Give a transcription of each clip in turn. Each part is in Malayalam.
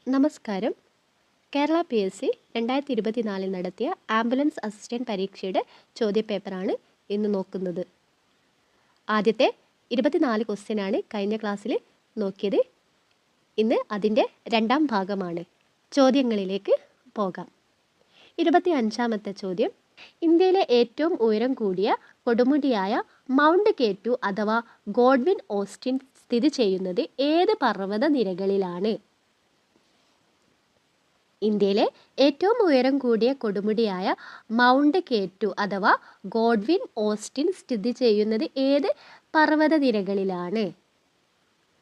നമസ്കാരം. കേരള PSC 2024 നടത്തിയ ആംബുലൻസ് അസിസ്റ്റന്റ് പരീക്ഷയുടെ ചോദ്യപേപ്പറാണ് ഇന്ന് നോക്കുന്നത്. ആദ്യത്തെ 24 ക്വസ്റ്റ്യനാണ് കഴിഞ്ഞ ക്ലാസ്സിൽ നോക്കിയത്. ഇന്ന് അതിൻ്റെ രണ്ടാം ഭാഗമാണ്. ചോദ്യങ്ങളിലേക്ക് പോകാം. 25ാമത്തെ ചോദ്യം. ഇന്ത്യയിലെ ഏറ്റവും ഉയരം കൂടിയ കൊടുമുടിയായ മൗണ്ട് K2 അഥവാ ഗോഡ്വിൻ ഓസ്റ്റിൻ സ്ഥിതി ചെയ്യുന്നത് ഏത് പർവ്വത നിരകളിലാണ്? ഇന്ത്യയിലെ ഏറ്റവും ഉയരം കൂടിയ കൊടുമുടിയായ മൗണ്ട് K2 അഥവാ ഗോഡ്വിൻ ഓസ്റ്റിൻ സ്ഥിതി ചെയ്യുന്നത് ഏത് പർവ്വത നിരകളിലാണ്?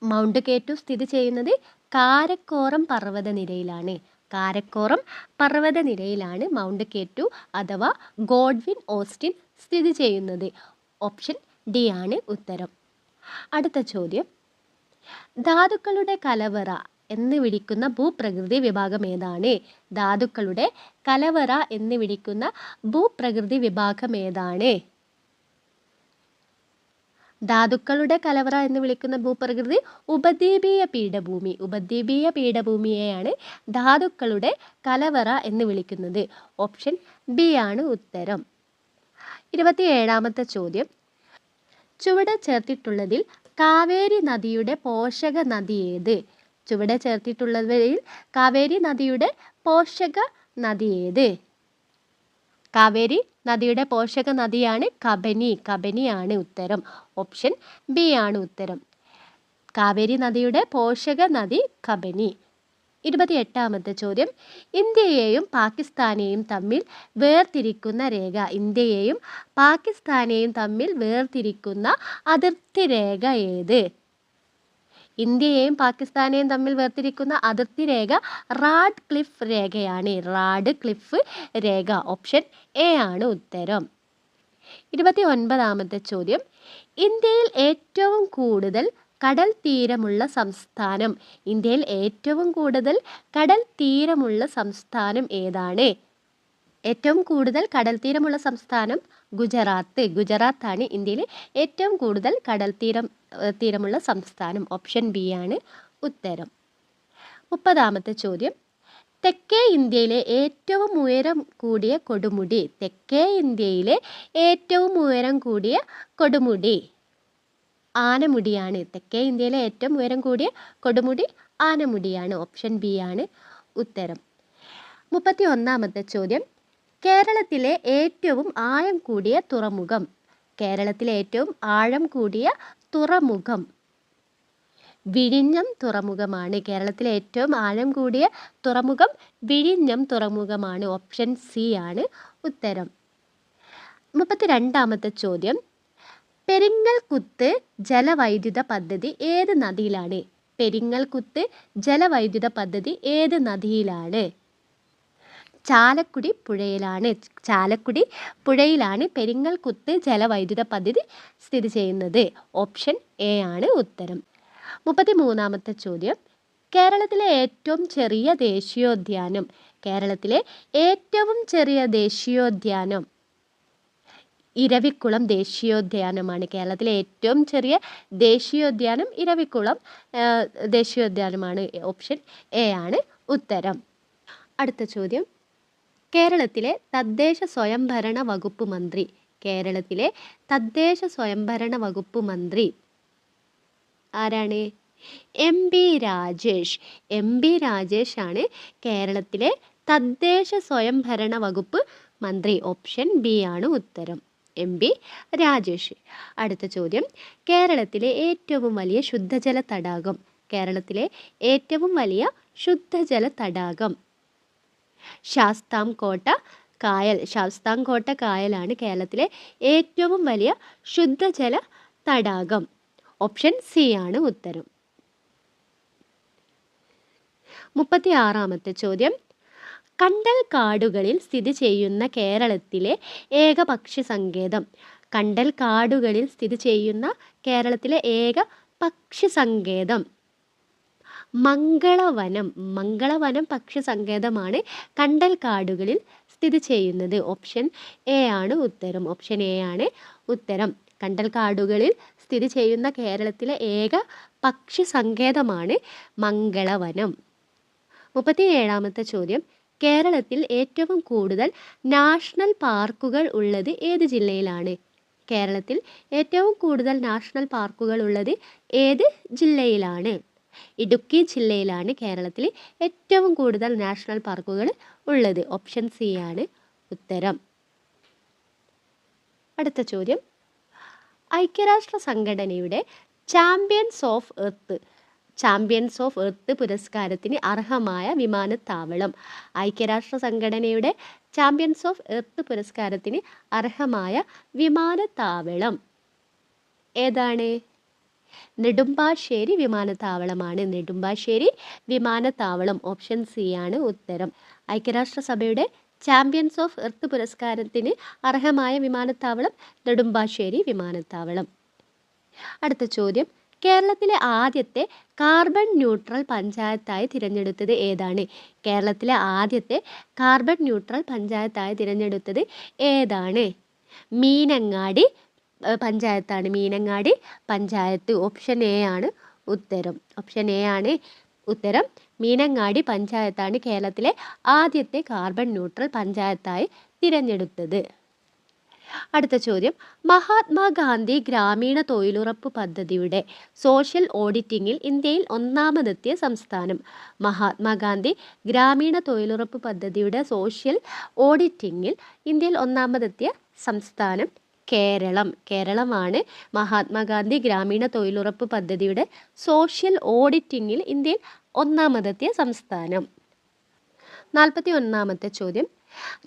മൗണ്ട് K2 സ്ഥിതി ചെയ്യുന്നത് കാരക്കോറം പർവ്വത നിരയിലാണ്. കാരക്കോറം പർവ്വത നിരയിലാണ് മൗണ്ട് K2 അഥവാ ഗോഡ്വിൻ ഓസ്റ്റിൻ സ്ഥിതി ചെയ്യുന്നത്. ഓപ്ഷൻ ഡി ആണ് ഉത്തരം. അടുത്ത ചോദ്യം. ധാതുക്കളുടെ കലവറ എന്ന് വിളിക്കുന്ന ഭൂപ്രകൃതി വിഭാഗം ഏതാണ്? ധാതുക്കളുടെ കലവറ എന്ന് വിളിക്കുന്ന ഭൂപ്രകൃതി വിഭാഗം ഏതാണ്? ധാതുക്കളുടെ കലവറ എന്ന് വിളിക്കുന്ന ഭൂപ്രകൃതി ഉപദ്വീപീയ പീഠഭൂമി. ഉപദ്വീപീയ പീഠഭൂമിയെയാണ് ധാതുക്കളുടെ കലവറ എന്ന് വിളിക്കുന്നത്. ഓപ്ഷൻ ബി ആണ് ഉത്തരം. 27ാമത്തെ ചോദ്യം. ചുവടെ ചേർത്തിട്ടുള്ളതിൽ കാവേരി നദിയുടെ പോഷക നദി ഏത്? ചുവടെ ചേർത്തിട്ടുള്ളതിൽ കാവേരി നദിയുടെ പോഷക നദി ഏത്? കാവേരി നദിയുടെ പോഷക നദിയാണ് കബനി. കബനിയാണ് ഉത്തരം. ഓപ്ഷൻ ബി ആണ് ഉത്തരം. കാവേരി നദിയുടെ പോഷക നദി കബനി. 28ാമത്തെ ചോദ്യം. ഇന്ത്യയെയും പാകിസ്ഥാനെയും തമ്മിൽ വേർതിരിക്കുന്ന രേഖ. ഇന്ത്യയെയും പാകിസ്ഥാനെയും തമ്മിൽ വേർതിരിക്കുന്ന അതിർത്തി രേഖ ഏത്? ഇന്ത്യയെയും പാകിസ്ഥാനെയും തമ്മിൽ വേർതിരിക്കുന്ന അതിർത്തി രേഖ റാഡ് ക്ലിഫ് രേഖയാണ്. റാഡ് ക്ലിഫ് രേഖ. ഓപ്ഷൻ എ ആണ് ഉത്തരം. 29ാമത്തെ ചോദ്യം. ഇന്ത്യയിൽ ഏറ്റവും കൂടുതൽ കടൽ തീരമുള്ള സംസ്ഥാനം. ഇന്ത്യയിൽ ഏറ്റവും കൂടുതൽ കടൽ തീരമുള്ള സംസ്ഥാനം ഏതാണ്? ഏറ്റവും കൂടുതൽ കടൽ തീരമുള്ള സംസ്ഥാനം ഗുജറാത്ത്. ഗുജറാത്താണ് ഇന്ത്യയിൽ ഏറ്റവും കൂടുതൽ കടൽ തീരമുള്ള സംസ്ഥാനം. ഓപ്ഷൻ ബി ആണ് ഉത്തരം. 30ാമത്തെ ചോദ്യം. തെക്കേ ഇന്ത്യയിലെ ഏറ്റവും ഉയരം കൂടിയ കൊടുമുടി. തെക്കേ ഇന്ത്യയിലെ ഏറ്റവും ഉയരം കൂടിയ കൊടുമുടി ആനമുടിയാണ്. തെക്കേ ഇന്ത്യയിലെ ഏറ്റവും ഉയരം കൂടിയ കൊടുമുടി ആനമുടിയാണ്. ഓപ്ഷൻ ബി ആണ് ഉത്തരം. 31ാമത്തെ ചോദ്യം. കേരളത്തിലെ ഏറ്റവും ആഴം കൂടിയ തുറമുഖം. കേരളത്തിലെ ഏറ്റവും ആഴം കൂടിയ തുറമുഖം വിഴിഞ്ഞം തുറമുഖമാണ്. കേരളത്തിലെ ഏറ്റവും ആഴം കൂടിയ തുറമുഖം വിഴിഞ്ഞം തുറമുഖമാണ്. ഓപ്ഷൻ സി ആണ് ഉത്തരം. 32ാമത്തെ ചോദ്യം. പെരിങ്ങൽകുത്ത് ജലവൈദ്യുത പദ്ധതി ഏത് നദിയിലാണ്? പെരിങ്ങൽകുത്ത് ജലവൈദ്യുത പദ്ധതി ഏത് നദിയിലാണ്? ചാലക്കുടി പുഴയിലാണ്. ചാലക്കുടി പുഴയിലാണ് പെരിങ്ങൽകുത്ത് ജലവൈദ്യുത പദ്ധതി സ്ഥിതി ചെയ്യുന്നത്. ഓപ്ഷൻ എ ആണ് ഉത്തരം. 33ാമത്തെ ചോദ്യം. കേരളത്തിലെ ഏറ്റവും ചെറിയ ദേശീയോദ്യാനം. കേരളത്തിലെ ഏറ്റവും ചെറിയ ദേശീയോദ്യാനം ഇരവിക്കുളം ദേശീയോദ്യാനമാണ്. കേരളത്തിലെ ഏറ്റവും ചെറിയ ദേശീയോദ്യാനം ഇരവിക്കുളം ദേശീയോദ്യാനമാണ്. ഓപ്ഷൻ എ ആണ് ഉത്തരം. അടുത്ത ചോദ്യം. കേരളത്തിലെ തദ്ദേശ സ്വയംഭരണ വകുപ്പ് മന്ത്രി. കേരളത്തിലെ തദ്ദേശ സ്വയംഭരണ വകുപ്പ് മന്ത്രി ആരാണ്? MP രാജേഷ്. MP രാജേഷ് ആണ് കേരളത്തിലെ തദ്ദേശ സ്വയംഭരണ വകുപ്പ് മന്ത്രി. ഓപ്ഷൻ ബി ആണ് ഉത്തരം. MP രാജേഷ്. അടുത്ത ചോദ്യം. കേരളത്തിലെ ഏറ്റവും വലിയ ശുദ്ധജല തടാകം. കേരളത്തിലെ ഏറ്റവും വലിയ ശുദ്ധജല തടാകം ശാസ്താംകോട്ട കായൽ. ശാസ്താംകോട്ട കായലാണ് കേരളത്തിലെ ഏറ്റവും വലിയ ശുദ്ധജല തടാകം. ഓപ്ഷൻ സി ആണ് ഉത്തരം. 36ാമത്തെ ചോദ്യം. കണ്ടൽ കാടുകളിൽ സ്ഥിതി ചെയ്യുന്ന കേരളത്തിലെ ഏക പക്ഷി സങ്കേതം. കണ്ടൽ കാടുകളിൽ സ്ഥിതി ചെയ്യുന്ന കേരളത്തിലെ ഏക പക്ഷി സങ്കേതം മംഗളവനം. മംഗളവനം പക്ഷി സങ്കേതമാണ് കണ്ടൽ കാടുകളിൽ സ്ഥിതി ചെയ്യുന്നത്. ഓപ്ഷൻ എ ആണ് ഉത്തരം. ഓപ്ഷൻ എ ആണ് ഉത്തരം. കണ്ടൽ കാടുകളിൽ സ്ഥിതി ചെയ്യുന്ന കേരളത്തിലെ ഏക പക്ഷി സങ്കേതമാണ് മംഗളവനം. 37ാമത്തെ ചോദ്യം, കേരളത്തിൽ ഏറ്റവും കൂടുതൽ നാഷണൽ പാർക്കുകൾ ഉള്ളത് ഏത് ജില്ലയിലാണ്? കേരളത്തിൽ ഏറ്റവും കൂടുതൽ നാഷണൽ പാർക്കുകൾ ഉള്ളത് ഏത് ജില്ലയിലാണ്? ഇടുക്കി ജില്ലയിലാണ് കേരളത്തിൽ ഏറ്റവും കൂടുതൽ നാഷണൽ പാർക്കുകൾ ഉള്ളത്. ഓപ്ഷൻ സി ആണ് ഉത്തരം. അടുത്ത ചോദ്യം, ഐക്യരാഷ്ട്ര സംഘടനയുടെ ചാമ്പ്യൻസ് ഓഫ് എർത്ത് പുരസ്കാരത്തിന് അർഹമായ വിമാനത്താവളം. ഐക്യരാഷ്ട്ര സംഘടനയുടെ ചാമ്പ്യൻസ് ഓഫ് എർത്ത് പുരസ്കാരത്തിന് അർഹമായ വിമാനത്താവളം ഏതാണ്? നെടുമ്പാശ്ശേരി വിമാനത്താവളമാണ്. നെടുമ്പാശ്ശേരി വിമാനത്താവളം. ഓപ്ഷൻ സി ആണ് ഉത്തരം. ഐക്യരാഷ്ട്രസഭയുടെ ചാമ്പ്യൻസ് ഓഫ് എർത്ത് പുരസ്കാരത്തിന് അർഹമായ വിമാനത്താവളം നെടുമ്പാശ്ശേരി വിമാനത്താവളം. അടുത്ത ചോദ്യം, കേരളത്തിലെ ആദ്യത്തെ കാർബൺ ന്യൂട്രൽ പഞ്ചായത്തായി തിരഞ്ഞെടുത്തത് ഏതാണ്? കേരളത്തിലെ ആദ്യത്തെ കാർബൺ ന്യൂട്രൽ പഞ്ചായത്തായി തിരഞ്ഞെടുത്തത് ഏതാണ്? മീനങ്ങാടി പഞ്ചായത്താണ്. മീനങ്ങാടി പഞ്ചായത്ത്. ഓപ്ഷൻ എ ആണ് ഉത്തരം. ഓപ്ഷൻ എ ആണ് ഉത്തരം. മീനങ്ങാടി പഞ്ചായത്താണ് കേരളത്തിലെ ആദ്യത്തെ കാർബൺ ന്യൂട്രൽ പഞ്ചായത്തായി തിരഞ്ഞെടുത്തത്. അടുത്ത ചോദ്യം, മഹാത്മാഗാന്ധി ഗ്രാമീണ തൊഴിലുറപ്പ് പദ്ധതിയുടെ സോഷ്യൽ ഓഡിറ്റിങ്ങിൽ ഇന്ത്യയിൽ ഒന്നാമതെത്തിയ സംസ്ഥാനം. മഹാത്മാഗാന്ധി ഗ്രാമീണ തൊഴിലുറപ്പ് പദ്ധതിയുടെ സോഷ്യൽ ഓഡിറ്റിങ്ങിൽ ഇന്ത്യയിൽ ഒന്നാമതെത്തിയ സംസ്ഥാനം കേരളം. കേരളമാണ് മഹാത്മാഗാന്ധി ഗ്രാമീണ തൊഴിലുറപ്പ് പദ്ധതിയുടെ സോഷ്യൽ ഓഡിറ്റിങ്ങിൽ ഇന്ത്യയിൽ ഒന്നാമതെത്തിയ സംസ്ഥാനം. 41ാമത്തെ ചോദ്യം,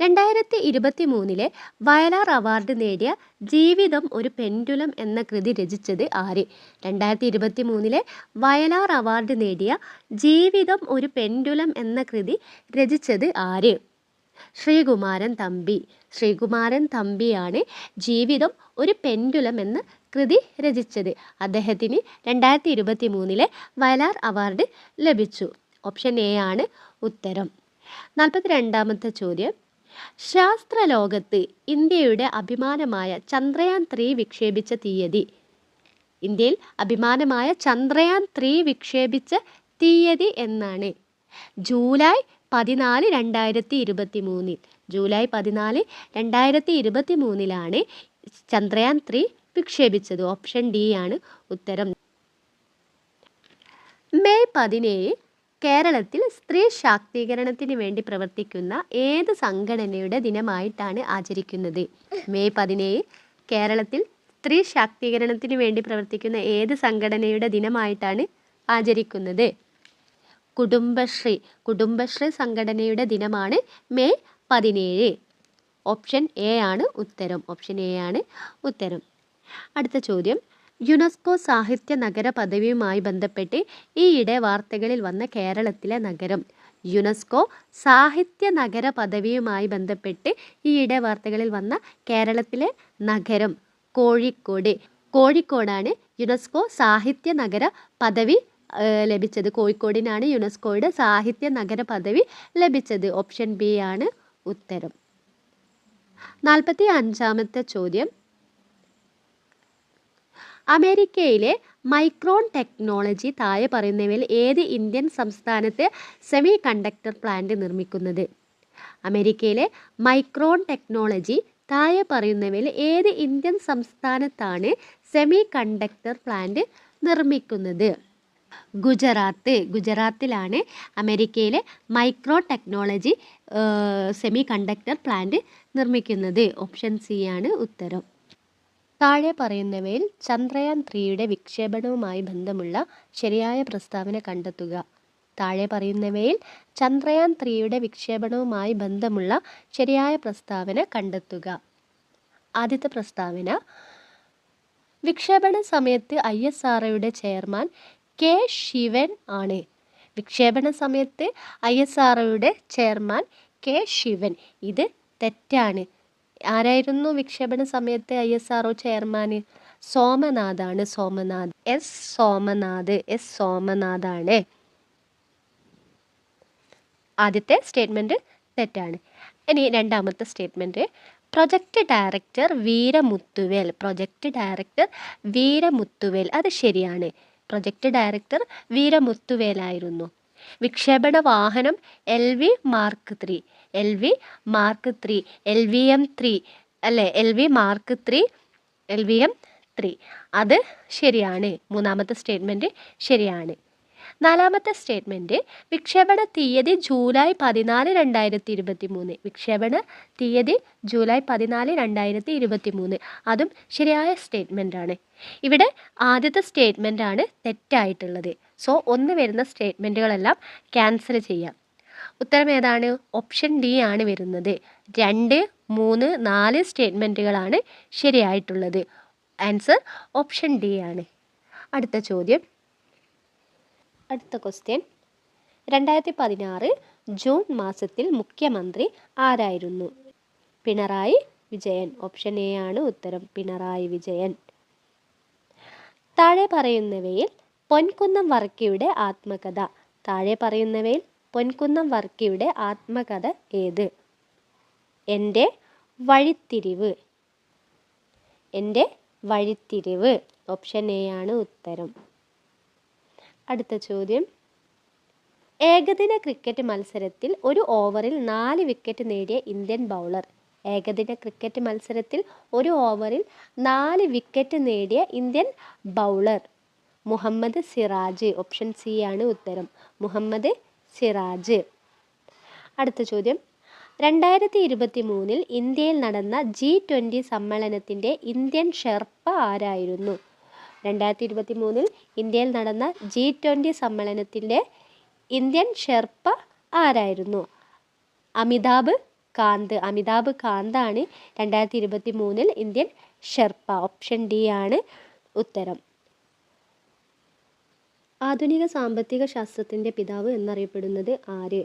2023 വയലാർ അവാർഡ് നേടിയ ജീവിതം ഒരു പെൻഡുലം എന്ന കൃതി രചിച്ചത് ആര്? 2023 വയലാർ അവാർഡ് നേടിയ ജീവിതം ഒരു പെൻഡുലം എന്ന കൃതി രചിച്ചത് ആര്? ശ്രീകുമാരൻ തമ്പി. ശ്രീകുമാരൻ തമ്പിയാണ് ജീവിതം ഒരു പെൻഡുലം എന്ന കൃതി രചിച്ചത്. അദ്ദേഹത്തിന് 2023 വയലാർ അവാർഡ് ലഭിച്ചു. ഓപ്ഷൻ എ ആണ് ഉത്തരം. 42ാമത്തെ ചോദ്യം, ശാസ്ത്രലോകത്ത് ഇന്ത്യയുടെ അഭിമാനമായ ചന്ദ്രയാൻ 3 വിക്ഷേപിച്ച തീയതി. ഇന്ത്യയിൽ അഭിമാനമായ ചന്ദ്രയാൻ 3 വിക്ഷേപിച്ച തീയതി എന്നാണ്? ജൂലൈ 14, 2023. ജൂലൈ 14, 2023 ചന്ദ്രയാൻ 3 വിക്ഷേപിച്ചത്. ഓപ്ഷൻ ഡി ആണ് ഉത്തരം. മെയ് 17 കേരളത്തിൽ സ്ത്രീ ശാക്തീകരണത്തിന് വേണ്ടി പ്രവർത്തിക്കുന്ന ഏത് സംഘടനയുടെ ദിനമായിട്ടാണ് ആചരിക്കുന്നത്? മെയ് 17 കേരളത്തിൽ സ്ത്രീ ശാക്തീകരണത്തിന് വേണ്ടി പ്രവർത്തിക്കുന്ന ഏത് സംഘടനയുടെ ദിനമായിട്ടാണ് ആചരിക്കുന്നത്? കുടുംബശ്രീ സംഘടനയുടെ ദിനമാണ് മെയ് 17. ഓപ്ഷൻ എ ആണ് ഉത്തരം. ഓപ്ഷൻ എ ആണ് ഉത്തരം. അടുത്ത ചോദ്യം, യുനെസ്കോ സാഹിത്യ നഗര പദവിയുമായി ബന്ധപ്പെട്ട് ഈയിടെ വാർത്തകളിൽ വന്ന കേരളത്തിലെ നഗരം. യുനെസ്കോ സാഹിത്യ നഗര പദവിയുമായി ബന്ധപ്പെട്ട് ഈയിടെ വാർത്തകളിൽ വന്ന കേരളത്തിലെ നഗരം കോഴിക്കോട്. കോഴിക്കോടാണ് യുനെസ്കോ സാഹിത്യ നഗര പദവി ലഭിച്ചത്. കോഴിക്കോടിനാണ് യുനെസ്കോയുടെ സാഹിത്യ നഗര പദവി ലഭിച്ചത്. ഓപ്ഷൻ ബി ആണ് ഉത്തരം. 45ാമത്തെ ചോദ്യം, അമേരിക്കയിലെ മൈക്രോൺ ടെക്നോളജി താഴെ പറയുന്നവയിൽ ഏത് ഇന്ത്യൻ സംസ്ഥാനത്ത് സെമി കണ്ടക്ടർ പ്ലാന്റ് നിർമ്മിക്കുന്നത്? അമേരിക്കയിലെ മൈക്രോൺ ടെക്നോളജി താഴെ പറയുന്നവയിൽ ഏത് ഇന്ത്യൻ സംസ്ഥാനത്താണ് സെമി കണ്ടക്ടർ പ്ലാന്റ് നിർമ്മിക്കുന്നത്? ഗുജറാത്തിലാണ് അമേരിക്കയിലെ micro technology semi conductor plant നിർമ്മിക്കുന്നത്. ഓപ്ഷൻ സി ആണ് ഉത്തരം. താഴെ പറയുന്നവയിൽ ചന്ദ്രയാൻ 3യുടെ വിക്ഷേപണവുമായി ബന്ധമുള്ള ശരിയായ പ്രസ്താവന കണ്ടെത്തുക. താഴെ പറയുന്നവയിൽ ചന്ദ്രയാൻ 3യുടെ വിക്ഷേപണവുമായി ബന്ധമുള്ള ശരിയായ പ്രസ്താവന കണ്ടെത്തുക. ആദ്യത്തെ പ്രസ്താവന, വിക്ഷേപണ സമയത്ത് ISROയുടെ ചെയർമാൻ കെ ശിവൻ ആണ്. വിക്ഷേപണ സമയത്ത് ISROയുടെ ചെയർമാൻ കെ ശിവൻ. ഇത് തെറ്റാണ്. ആരായിരുന്നു വിക്ഷേപണ സമയത്ത് ISRO ചെയർമാൻ? സോമനാഥാണ്. എസ് സോമനാഥാണ്. ആദ്യത്തെ സ്റ്റേറ്റ്മെൻറ്റ് തെറ്റാണ്. ഇനി രണ്ടാമത്തെ സ്റ്റേറ്റ്മെൻറ്റ്, പ്രൊജക്റ്റ് ഡയറക്ടർ വീരമുത്തുവേൽ അത് ശരിയാണ്. പ്രൊജക്റ്റ് ഡയറക്ടർ വീരമുത്തുവേലായിരുന്നു. വിക്ഷേപണ വാഹനം LV mark 3, LV mark 3, LVM3 അല്ലേ, LV മാർക്ക് 3, LVM3. അത് ശരിയാണ്. മൂന്നാമത്തെ സ്റ്റേറ്റ്മെൻറ്റ് ശരിയാണ്. നാലാമത്തെ സ്റ്റേറ്റ്മെൻറ്റ് വിക്ഷേപണ തീയതി ജൂലൈ 14, 2023. വിക്ഷേപണ തീയതി ജൂലൈ 14, 2023. അതും ശരിയായ സ്റ്റേറ്റ്മെൻറ്റാണ്. ഇവിടെ ആദ്യത്തെ സ്റ്റേറ്റ്മെൻറ്റാണ് തെറ്റായിട്ടുള്ളത്. സോ ഒന്ന് വരുന്ന സ്റ്റേറ്റ്മെൻറ്റുകളെല്ലാം ക്യാൻസൽ ചെയ്യാം. ഉത്തരം ഏതാണ്? ഓപ്ഷൻ ഡി ആണ് വരുന്നത്. 2, 3, 4 സ്റ്റേറ്റ്മെൻറ്റുകളാണ് ശരിയായിട്ടുള്ളത്. ആൻസർ ഓപ്ഷൻ ഡി ആണ്. അടുത്ത ചോദ്യം, അടുത്ത ക്വസ്റ്റ്യൻ. 2016 ജൂൺ മാസത്തിൽ മുഖ്യമന്ത്രി ആരായിരുന്നു? പിണറായി വിജയൻ. ഓപ്ഷൻ എ ആണ് ഉത്തരം, പിണറായി വിജയൻ. താഴെ പറയുന്നവയിൽ പൊൻകുന്നം വർക്കിയുടെ ആത്മകഥ. താഴെ പറയുന്നവയിൽ പൊൻകുന്നം വർക്കിയുടെ ആത്മകഥ ഏത്? എൻ്റെ വഴിത്തിരിവ്. എൻ്റെ വഴിത്തിരിവ്. ഓപ്ഷൻ എ ആണ് ഉത്തരം. അടുത്ത ചോദ്യം, ഏകദിന ക്രിക്കറ്റ് മത്സരത്തിൽ ഒരു ഓവറിൽ 4 വിക്കറ്റ് നേടിയ ഇന്ത്യൻ ബൗളർ. ഏകദിന ക്രിക്കറ്റ് മത്സരത്തിൽ ഒരു ഓവറിൽ 4 വിക്കറ്റ് നേടിയ Indian bowler. Mohammed Siraj. Option C ആണ് ഉത്തരം, മുഹമ്മദ് സിറാജ്. അടുത്ത ചോദ്യം, 2023 ഇന്ത്യയിൽ നടന്ന G20 സമ്മേളനത്തിൻ്റെ ഇന്ത്യൻ ഷെർപ്പ ആരായിരുന്നു? 2023 ഇന്ത്യയിൽ നടന്ന G20 സമ്മേളനത്തിൻ്റെ ഇന്ത്യൻ ഷെർപ്പ ആരായിരുന്നു? അമിതാഭ് കാന്ത്. അമിതാഭ് കാന്താണ് 2023 ഇന്ത്യൻ ഷെർപ്പ. ഓപ്ഷൻ ഡി ആണ് ഉത്തരം. ആധുനിക സാമ്പത്തിക ശാസ്ത്രത്തിൻ്റെ പിതാവ് എന്നറിയപ്പെടുന്നത് ആര്?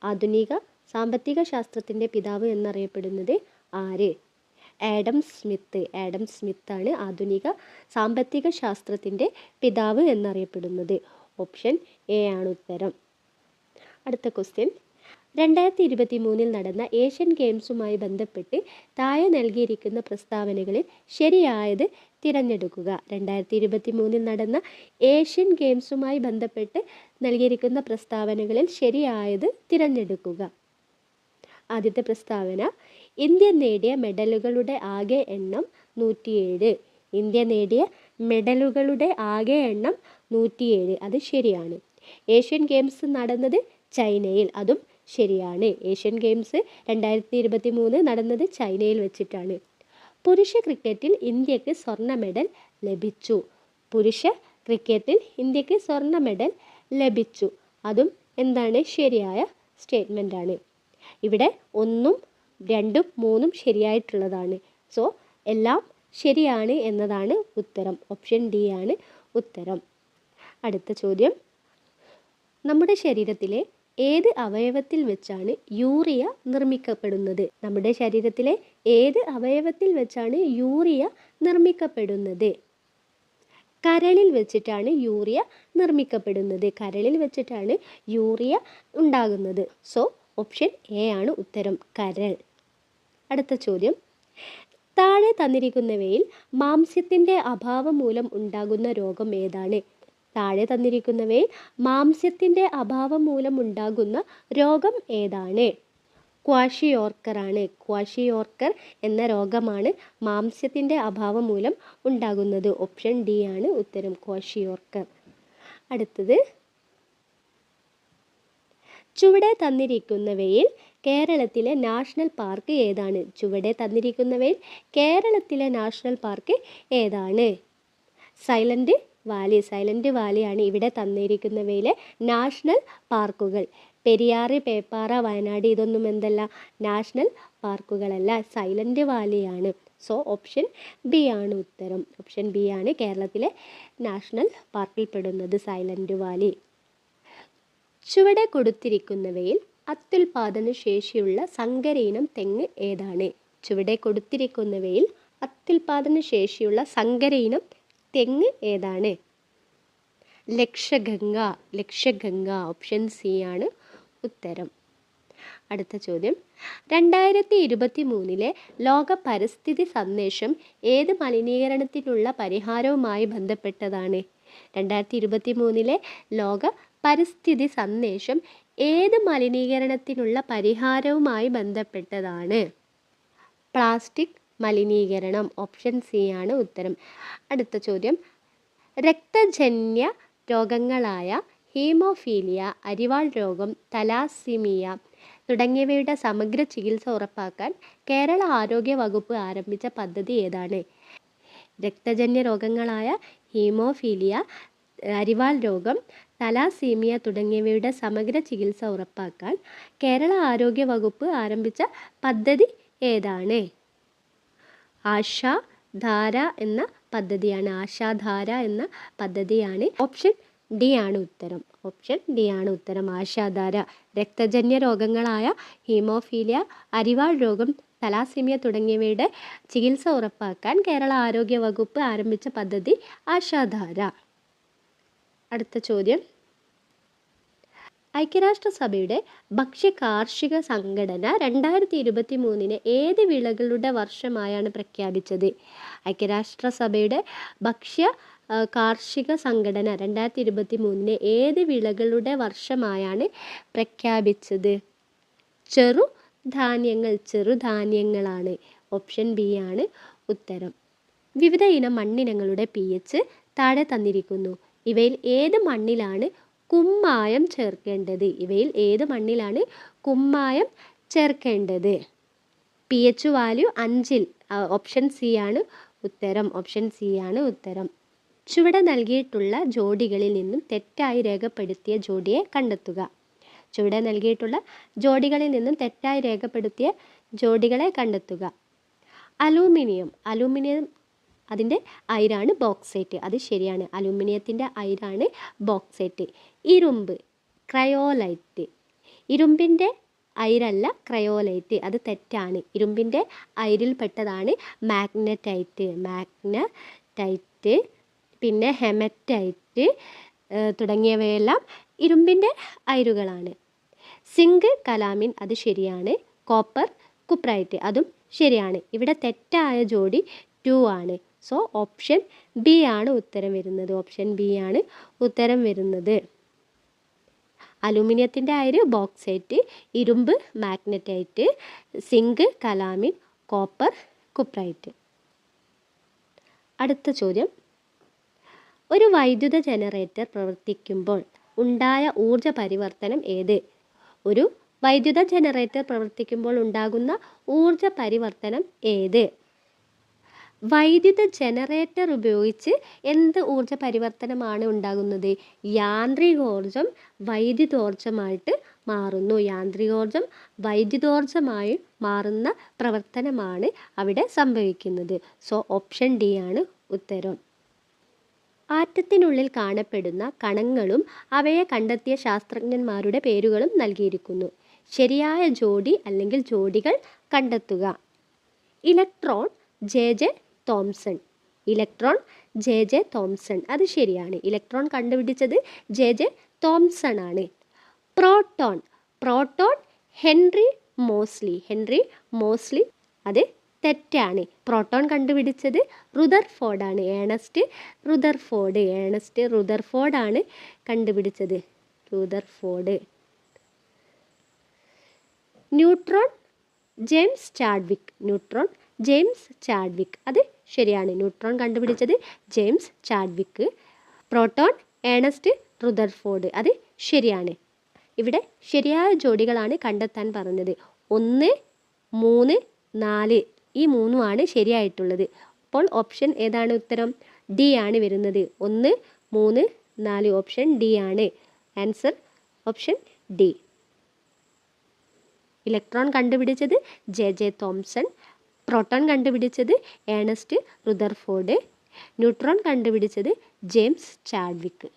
ആധുനിക സാമ്പത്തിക ശാസ്ത്രത്തിൻ്റെ പിതാവ് എന്നറിയപ്പെടുന്നത് ആര്? Adam Smith. ആഡം സ്മിത്താണ് ആധുനിക സാമ്പത്തിക ശാസ്ത്രത്തിൻ്റെ പിതാവ് എന്നറിയപ്പെടുന്നത്. ഓപ്ഷൻ എ ആണ് ഉത്തരം. അടുത്ത ക്വസ്റ്റ്യൻ, 2023 നടന്ന ഏഷ്യൻ ഗെയിംസുമായി ബന്ധപ്പെട്ട് താഴെ നൽകിയിരിക്കുന്ന പ്രസ്താവനകളിൽ ശരിയായത് തിരഞ്ഞെടുക്കുക. 2023 നടന്ന ഏഷ്യൻ ഗെയിംസുമായി ബന്ധപ്പെട്ട് നൽകിയിരിക്കുന്ന പ്രസ്താവനകളിൽ ശരിയായത് തിരഞ്ഞെടുക്കുക. ആദ്യത്തെ പ്രസ്താവന, ഇന്ത്യ നേടിയ മെഡലുകളുടെ ആകെ എണ്ണം 107. ഇന്ത്യ നേടിയ മെഡലുകളുടെ ആകെ എണ്ണം 107. അത് ശരിയാണ്. ഏഷ്യൻ ഗെയിംസ് നടന്നത് ചൈനയിൽ. അതും ശരിയാണ്. ഏഷ്യൻ ഗെയിംസ് 2023 നടന്നത് ചൈനയിൽ വെച്ചിട്ടാണ്. പുരുഷ ക്രിക്കറ്റിൽ ഇന്ത്യക്ക് സ്വർണ്ണ മെഡൽ ലഭിച്ചു. പുരുഷ ക്രിക്കറ്റിൽ ഇന്ത്യക്ക് സ്വർണ്ണ മെഡൽ ലഭിച്ചു. അതും എന്താണ്? ശരിയായ സ്റ്റേറ്റ്മെൻറ്റാണ്. ഇവിടെ 1, 2, 3 ശരിയായിട്ടുള്ളതാണ്. സോ എല്ലാം ശരിയാണ് എന്നതാണ് ഉത്തരം. ഓപ്ഷൻ ഡി ആണ് ഉത്തരം. അടുത്ത ചോദ്യം, നമ്മുടെ ശരീരത്തിലെ ഏത് അവയവത്തിൽ വെച്ചാണ് യൂറിയ നിർമ്മിക്കപ്പെടുന്നത്? നമ്മുടെ ശരീരത്തിലെ ഏത് അവയവത്തിൽ വെച്ചാണ് യൂറിയ നിർമ്മിക്കപ്പെടുന്നത്? കരളിൽ വെച്ചിട്ടാണ് യൂറിയ നിർമ്മിക്കപ്പെടുന്നത്. കരളിൽ വെച്ചിട്ടാണ് യൂറിയ ഉണ്ടാകുന്നത്. സോ ഓപ്ഷൻ എ ആണ് ഉത്തരം, കരൾ. അടുത്ത ചോദ്യം, താഴെ തന്നിരിക്കുന്നവയിൽ മാംസ്യത്തിൻ്റെ അഭാവം മൂലം ഉണ്ടാകുന്ന രോഗം ഏതാണ്? താഴെ തന്നിരിക്കുന്നവയിൽ മാംസ്യത്തിൻ്റെ അഭാവം മൂലം ഉണ്ടാകുന്ന രോഗം ഏതാണ്? ക്വാഷിയോർക്കർ ആണ്. ക്വാഷിയോർക്കർ എന്ന രോഗമാണ് മാംസ്യത്തിൻ്റെ അഭാവം മൂലം ഉണ്ടാകുന്നത്. ഓപ്ഷൻ ഡി ആണ് ഉത്തരം, ക്വാഷിയോർക്കർ. അടുത്തത്, ചുവടെ തന്നിരിക്കുന്നവയിൽ കേരളത്തിലെ നാഷണൽ പാർക്ക് ഏതാണ്? ചുവടെ തന്നിരിക്കുന്നവയിൽ കേരളത്തിലെ നാഷണൽ പാർക്ക് ഏതാണ്? Silent valley. സൈലൻറ്റ് വാലിയാണ് ഇവിടെ തന്നിരിക്കുന്നവയിലെ നാഷണൽ പാർക്കുകൾ. പെരിയാറ്, പേപ്പാറ, വയനാട് ഇതൊന്നും എന്തല്ല, നാഷണൽ പാർക്കുകളല്ല, സൈലൻറ്റ് വാലിയാണ്. സോ ഓപ്ഷൻ ബി ആണ് ഉത്തരം. ഓപ്ഷൻ ബി ആണ് കേരളത്തിലെ നാഷണൽ പാർക്കിൽ പെടുന്നത്, സൈലൻറ്റ് വാലി. ചുവടെ കൊടുത്തിരിക്കുന്നവയിൽ അത്യുൽപാദന ശേഷിയുള്ള സങ്കര ഇനം തെങ്ങ് ഏതാണ്? ചുവടെ കൊടുത്തിരിക്കുന്നവയിൽ അത്യുൽപാദന ശേഷിയുള്ള സങ്കര ഇനം തെങ്ങ് ഏതാണ്? ലക്ഷഗംഗ. ലക്ഷഗംഗ. ഓപ്ഷൻ സി ആണ് ഉത്തരം. അടുത്ത ചോദ്യം, 2023 ലോക പരിസ്ഥിതി സന്ദേശം ഏത് മലിനീകരണത്തിനുള്ള പരിഹാരവുമായി ബന്ധപ്പെട്ടതാണ്? 2023 ലോക പരിസ്ഥിതി സന്ദേശം ഏത് മലിനീകരണത്തിനുള്ള പരിഹാരവുമായി ബന്ധപ്പെട്ടതാണ്? പ്ലാസ്റ്റിക് മലിനീകരണം. ഓപ്ഷൻ സി ആണ് ഉത്തരം. അടുത്ത ചോദ്യം, രക്തജന്യ രോഗങ്ങളായ ഹീമോഫീലിയ, അരിവാൾ രോഗം, തലാസിമിയ തുടങ്ങിയവയുടെ സമഗ്ര ചികിത്സ ഉറപ്പാക്കാൻ കേരള ആരോഗ്യ വകുപ്പ് ആരംഭിച്ച പദ്ധതി ഏതാണ്? രക്തജന്യ രോഗങ്ങളായ ഹീമോഫീലിയ, അരിവാൾ രോഗം, തലാസീമിയ തുടങ്ങിയവയുടെ സമഗ്ര ചികിത്സ ഉറപ്പാക്കാൻ കേരള ആരോഗ്യ വകുപ്പ് ആരംഭിച്ച പദ്ധതി ഏതാണ്? ആശാധാര എന്ന പദ്ധതിയാണ്. ആശാധാര എന്ന പദ്ധതിയാണ്. ഓപ്ഷൻ ഡി ആണ് ഉത്തരം. ഓപ്ഷൻ ഡി ആണ് ഉത്തരം. ആശാധാര. രക്തജന്യ രോഗങ്ങളായ ഹീമോഫീലിയ, അരിവാൾ രോഗം, തലാസീമിയ തുടങ്ങിയവയുടെ ചികിത്സ ഉറപ്പാക്കാൻ കേരള ആരോഗ്യ വകുപ്പ് ആരംഭിച്ച പദ്ധതി ആശാധാര. അടുത്ത ചോദ്യം, ഐക്യരാഷ്ട്രസഭയുടെ ഭക്ഷ്യ കാർഷിക സംഘടന 2023 ഏത് വിളകളുടെ വർഷമായാണ് പ്രഖ്യാപിച്ചത്? ഐക്യരാഷ്ട്രസഭയുടെ ഭക്ഷ്യ കാർഷിക സംഘടന 2023 ഏത് വിളകളുടെ വർഷമായാണ് പ്രഖ്യാപിച്ചത്? ചെറുധാന്യങ്ങളാണ്. ഓപ്ഷൻ ബി ആണ് ഉത്തരം. വിവിധ ഇനം മണ്ണിനങ്ങളുടെ pH താഴെ തന്നിരിക്കുന്നു. ഇവയിൽ ഏത് മണ്ണിലാണ് കുമ്മായം ചേർക്കേണ്ടത്? pH വാല്യൂ 5-ൽ. ഓപ്ഷൻ സി ആണ് ഉത്തരം. ചുവടെ നൽകിയിട്ടുള്ള ജോഡികളിൽ നിന്നും തെറ്റായി രേഖപ്പെടുത്തിയ ജോഡിയെ കണ്ടെത്തുക. അലൂമിനിയം അതിൻ്റെ അയിരാണ് ബോക്സൈറ്റ്. അത് ശരിയാണ്. അലൂമിനിയത്തിൻ്റെ അയിരാണ് ബോക്സൈറ്റ്. ഇരുമ്പ് ക്രയോലൈറ്റ്. ഇരുമ്പിൻ്റെ അയിരല്ല ക്രയോലൈറ്റ്. അത് തെറ്റാണ്. ഇരുമ്പിൻ്റെ അയിരിൽപ്പെട്ടതാണ് മാഗ്നറ്റൈറ്റ്, പിന്നെ ഹെമറ്റൈറ്റ് തുടങ്ങിയവയെല്ലാം ഇരുമ്പിൻ്റെ അയിരുകളാണ്. Zinc calamine. അത് ശരിയാണ്. Copper cuprite. അതും ശരിയാണ്. ഇവിടെ തെറ്റായ ജോഡി 2 ആണ്. സോ ഓപ്ഷൻ ബി ആണ് ഉത്തരം വരുന്നത്. അലൂമിനിയത്തിൻ്റെ അയിര് ബോക്സൈറ്റ്, ഇരുമ്പ് magnetite, zinc calamine, copper cuprite. അടുത്ത ചോദ്യം, ഒരു വൈദ്യുത ജനറേറ്റർ പ്രവർത്തിക്കുമ്പോൾ ഉണ്ടായ ഊർജ പരിവർത്തനം ഏത്? ഒരു വൈദ്യുത ജനറേറ്റർ പ്രവർത്തിക്കുമ്പോൾ ഉണ്ടാകുന്ന ഊർജ പരിവർത്തനം ഏത്? വൈദ്യുത ജനറേറ്റർ ഉപയോഗിച്ച് എന്ത് ഊർജ പരിവർത്തനമാണ് ഉണ്ടാകുന്നത്? യാന്ത്രികോർജം വൈദ്യുതോർജമായിട്ട് മാറുന്നു. വൈദ്യുതോർജമായി മാറുന്ന പ്രവർത്തനമാണ് അവിടെ സംഭവിക്കുന്നത്. സോ ഓപ്ഷൻ ഡി ആണ് ഉത്തരം. ആറ്റത്തിനുള്ളിൽ കാണപ്പെടുന്ന കണങ്ങളും അവയെ കണ്ടെത്തിയ ശാസ്ത്രജ്ഞന്മാരുടെ പേരുകളും നൽകിയിരിക്കുന്നു. ശരിയായ ജോഡി അല്ലെങ്കിൽ ജോഡികൾ കണ്ടെത്തുക. Electron J J Thomson. അത് ശരിയാണ്. ഇലക്ട്രോൺ കണ്ടുപിടിച്ചത് ജെ തോംസൺ ആണ്. Proton Henry Moseley. അത് തെറ്റാണ്. പ്രോട്ടോൺ കണ്ടുപിടിച്ചത് റുദർഫോർഡ് ആണ്. ഏണസ്റ്റ് റുദർഫോർഡ് ആണ് കണ്ടുപിടിച്ചത്. Neutron James Chadwick. അത് ശരിയാണ്. ന്യൂട്രോൺ കണ്ടുപിടിച്ചത് James Chadwick. Proton Ernest Rutherford. അത് ശരിയാണ്. ഇവിടെ ശരിയായ ജോഡികളാണ് കണ്ടെത്താൻ പറഞ്ഞത്. 1, 3, 4 ഈ 3 ശരിയായിട്ടുള്ളത്. അപ്പോൾ ഓപ്ഷൻ ഏതാണ് ഉത്തരം? ഡി ആണ് വരുന്നത്. 1, 3, 4 ഓപ്ഷൻ ഡി ആണ് ആൻസർ. Option D. ഇലക്ട്രോൺ കണ്ടുപിടിച്ചത് ജെ തോംസൺ, പ്രോട്ടോൺ കണ്ടുപിടിച്ചത് ഏണസ്റ്റ് റുദർഫോർഡ്, ന്യൂട്രോൺ കണ്ടുപിടിച്ചത് ജെയിംസ് ചാഡ്വിക്.